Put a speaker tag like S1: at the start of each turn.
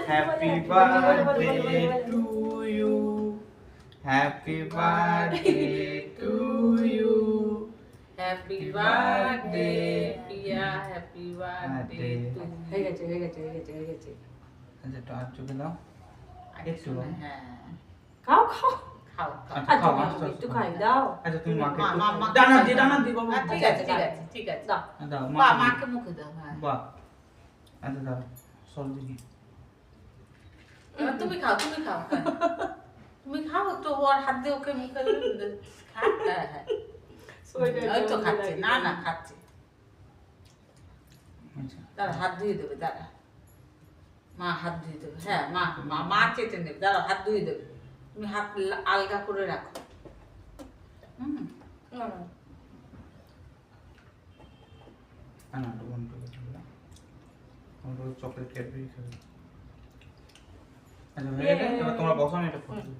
S1: Happy birthday to you, happy birthday to you,
S2: happy birthday Priya, happy birthday to.
S3: হয়ে গেছে হয়ে গেছে হয়ে গেছে হয়ে গেছে।
S1: আচ্ছা একটু আর চোখে দাও। একটু দাও।
S2: হ্যাঁ
S3: খাও খাও
S2: খাও খাও।
S1: আচ্ছা খাও,
S3: আচ্ছা,
S1: আস্তে
S3: একটু
S1: আস্তে
S3: খাই দাও।
S1: আচ্ছা তুমি মাকে একটু
S2: মা
S1: দানা দি বাবা।
S2: ঠিক আছে ঠিক আছে ঠিক আছে।
S3: দাও।
S1: দাও
S2: বা
S1: মাকে
S2: মাকে মুখে দাও। হ্যাঁ
S1: বাহ, আচ্ছা দাও সব দিকে।
S2: এবার তুমি খাও তুমি খাও। হ্যাঁ। তুমি খাও তো, ওর হাত দিয়ে ওকে মুখে খা। হ্যাঁ হ্যাঁ ওই তো খাচ্ছে, না না খাচ্ছে।
S1: আচ্ছা
S2: দাঁড়া হাত ধুয়ে দেবে, দাঁড়া মা হাত ধুয়ে দেবে। হ্যাঁ মা মা মা চেটে নেবে, দাঁড়া হাত ধুয়ে দেবে। তুমি হাত আলগা করে রাখো। হুম
S1: না ওয়ান টু আমরা চকলেট ক্যাডবেরি খাবো। আচ্ছা হয়ে গেছে, এবার তোমরা বসো, আমি এটা ফটো